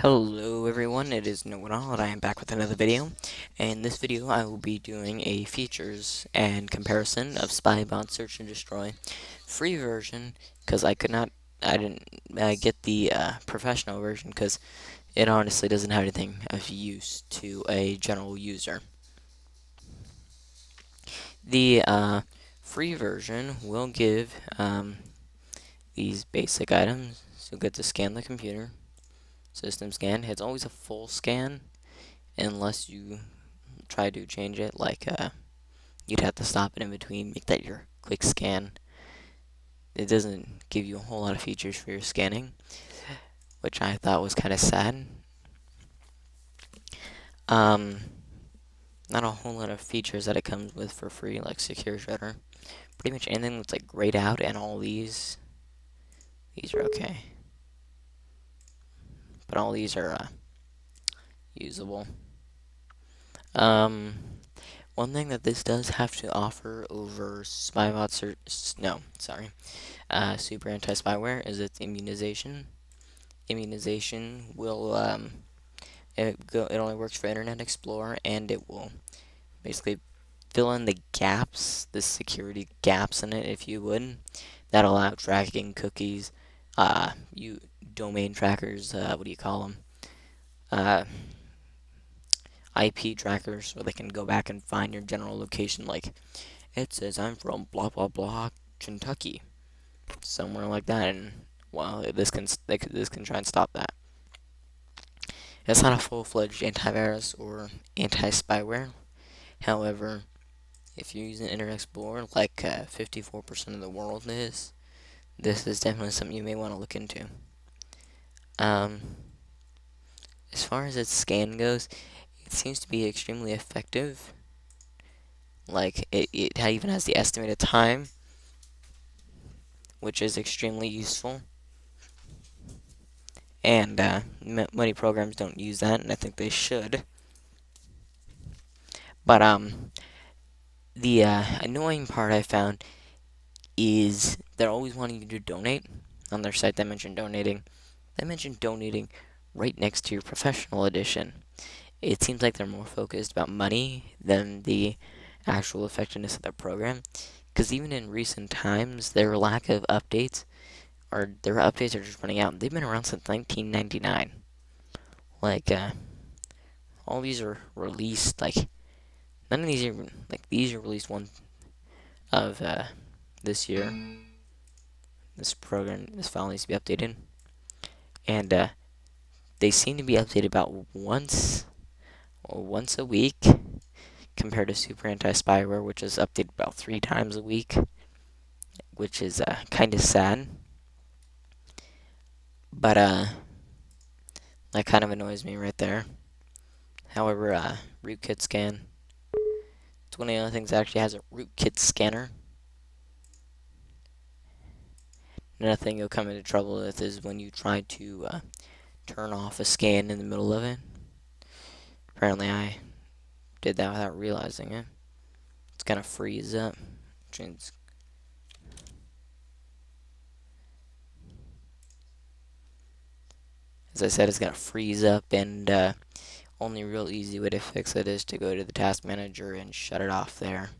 Hello everyone, it is Know-It-All and I am back with another video. In this video I will be doing a features and comparison of Spybot Search and Destroy free version because I didn't get the professional version because it honestly doesn't have anything of use to a general user. The free version will give these basic items, so you'll get to scan the computer, system scan. It's always a full scan unless you try to change it, like you'd have to stop it in between, make that your quick scan. It doesn't give you a whole lot of features for your scanning, which I thought was kind of sad. Um, Not a whole lot of features that it comes with for free, like secure shutter. Pretty much anything that's like grayed out, and all these are okay, but all these are usable. Um, One thing that this does have to offer over Spybots or no, sorry, super anti-spyware is its immunization. Immunization will it only works for Internet Explorer, and it will basically fill in the gaps, the security gaps in it, if you would, that allow tracking cookies, you domain trackers, what do you call them? IP trackers, so they can go back and find your general location. Like it says I'm from blah blah blah Kentucky, somewhere like that, and well, this can try and stop that. It's not a full-fledged antivirus or anti-spyware. However, if you're using Internet Explorer like 54% of the world is, this is definitely something you may want to look into. Um, as far as its scan goes, it seems to be extremely effective. Like, it even has the estimated time, which is extremely useful. And many programs don't use that, and I think they should. But the annoying part I found is they're always wanting you to donate on their site. They mentioned donating. They mentioned donating right next to your professional edition. It seems like they're more focused about money than the actual effectiveness of their program. Because even in recent times, their lack of updates, or their updates are just running out. They've been around since 1999. Like, all these are released, like, none of these are, like, these are released one of, this year. This file needs to be updated. And, they seem to be updated about once a week, compared to Super Anti-Spyware, which is updated about 3 times a week, which is, kind of sad. But, that kind of annoys me right there. However, rootkit scan. It's one of the other things that actually has a rootkit scanner. Another thing you'll come into trouble with is when you try to turn off a scan in the middle of it. Apparently I did that without realizing it. It's gonna freeze up. As I said, it's gonna freeze up, and only real easy way to fix it is to go to the task manager and shut it off there.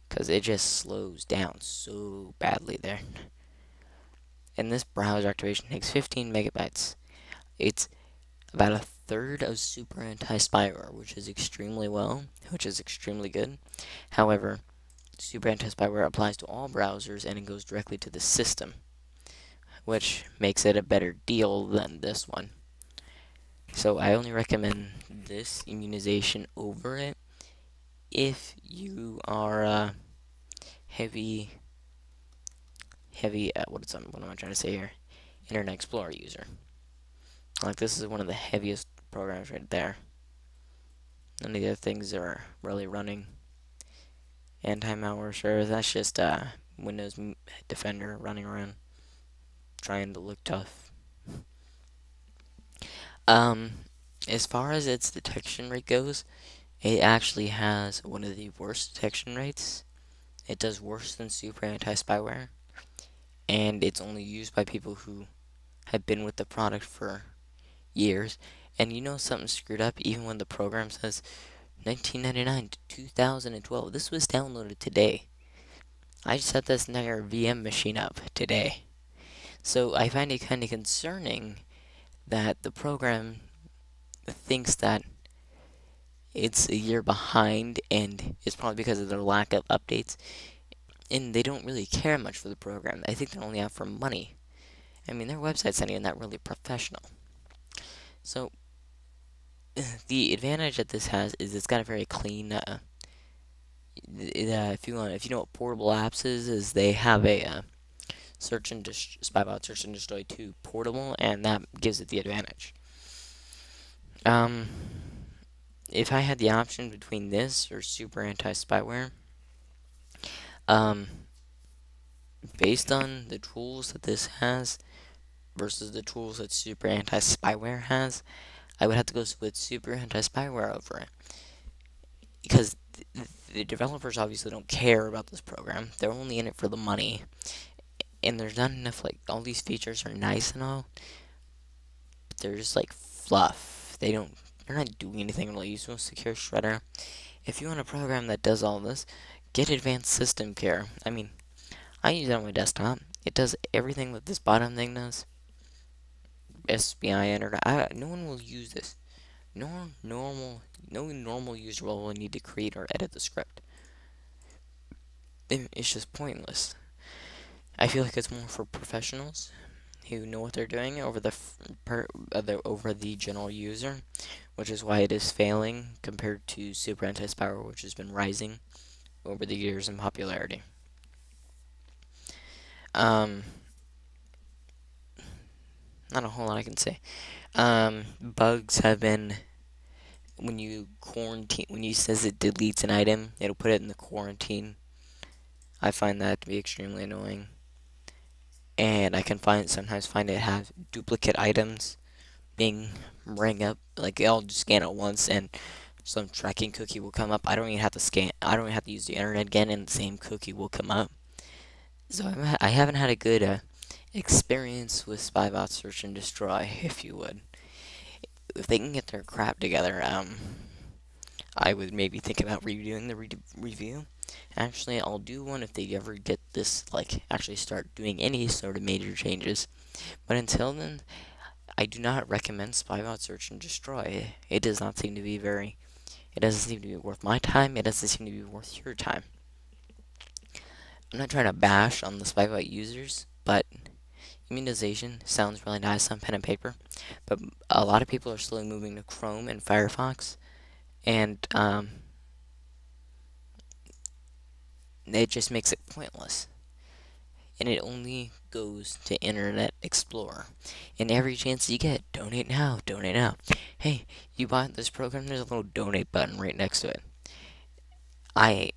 Because it just slows down so badly there. And this browser activation takes 15 megabytes. It's about a third of Super Anti-Spyware, which is extremely good. However, Super Anti-Spyware applies to all browsers and it goes directly to the system, which makes it a better deal than this one. So I only recommend this immunization over it if you are heavy, what am I trying to say here? Internet Explorer user. Like, this is one of the heaviest programs right there. None of the other things are really running. Anti-malware, sure, that's just Windows Defender running around trying to look tough. As far as its detection rate goes, it actually has one of the worst detection rates. It does worse than Super Anti-Spyware, and it's only used by people who have been with the product for years, and you know something screwed up even when the program says 1999 to 2012. This was downloaded today. I set this entire VM machine up today. So I find it kind of concerning that the program thinks that it's a year behind, and it's probably because of their lack of updates, and they don't really care much for the program. I think they're only out for money. I mean, their website's not even that really professional. So the advantage that this has is it's got a very clean. If you know what portable apps is they have a Spybot Search and Destroy 2 portable, and that gives it the advantage. If I had the option between this or Super Anti-Spyware, based on the tools that this has versus the tools that Super Anti-Spyware has, I would have to go with Super Anti-Spyware over it. Because the developers obviously don't care about this program. They're only in it for the money. And there's not enough, like, all these features are nice and all, but they're just like fluff. They're not doing anything really useful. Secure Shredder. If you want a program that does all this, get Advanced System Care. I mean, I use it on my desktop. It does everything that this bottom thing does. SBI Enter. No one will use this. No normal user will need to create or edit the script. It's just pointless. I feel like it's more for professionals who know what they're doing over the general user, which is why it is failing compared to Super Anti-Spyware, which has been rising over the years in popularity. Not a whole lot I can say. Bugs have been when you says it deletes an item, it'll put it in the quarantine. I find that to be extremely annoying. And I can sometimes find it have duplicate items being rang up. Like, I'll just scan it once and some tracking cookie will come up. I don't even have to use the internet again, and the same cookie will come up. So I haven't had a good experience with Spybot Search and Destroy, if you would. If they can get their crap together, I would maybe think about redoing the review. Actually, I'll do one if they ever get this, like, actually start doing any sort of major changes. But until then, I do not recommend Spybot Search and Destroy. It does not seem to be it doesn't seem to be worth my time. It doesn't seem to be worth your time. I'm not trying to bash on the Spybot users, but immunization sounds really nice on pen and paper. But a lot of people are slowly moving to Chrome and Firefox, and it just makes it pointless. And it only goes to Internet Explorer. And every chance you get, donate now, donate now. Hey, you bought this program, there's a little donate button right next to it. I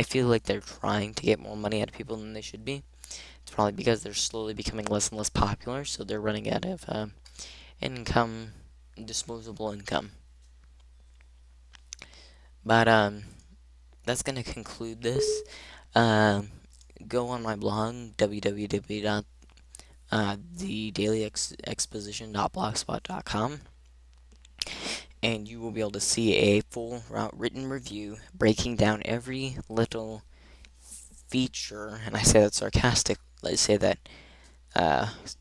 feel like they're trying to get more money out of people than they should be. It's probably because they're slowly becoming less and less popular, so they're running out of disposable income. But that's gonna conclude this. Go on my blog, www.thedailyexposition.blogspot.com, and you will be able to see a full written review breaking down every little feature, and I say that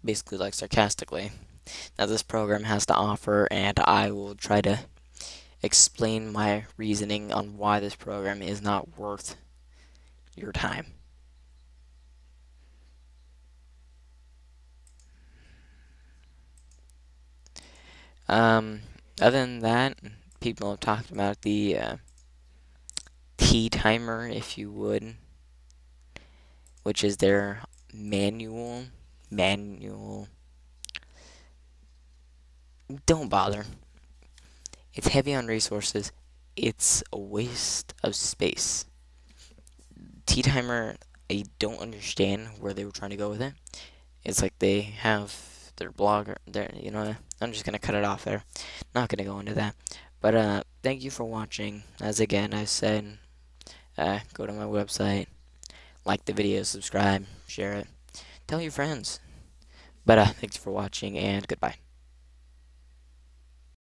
basically like sarcastically, that this program has to offer, and I will try to explain my reasoning on why this program is not worth your time. Other than that, people have talked about the T timer, if you would, which is their manual. Don't bother. It's heavy on resources. It's a waste of space. T timer, I don't understand where they were trying to go with it. It's like they have their blog, I'm just gonna cut it off there. Not gonna go into that. But thank you for watching. As again I said, go to my website, like the video, subscribe, share it, tell your friends. But thanks for watching, and goodbye.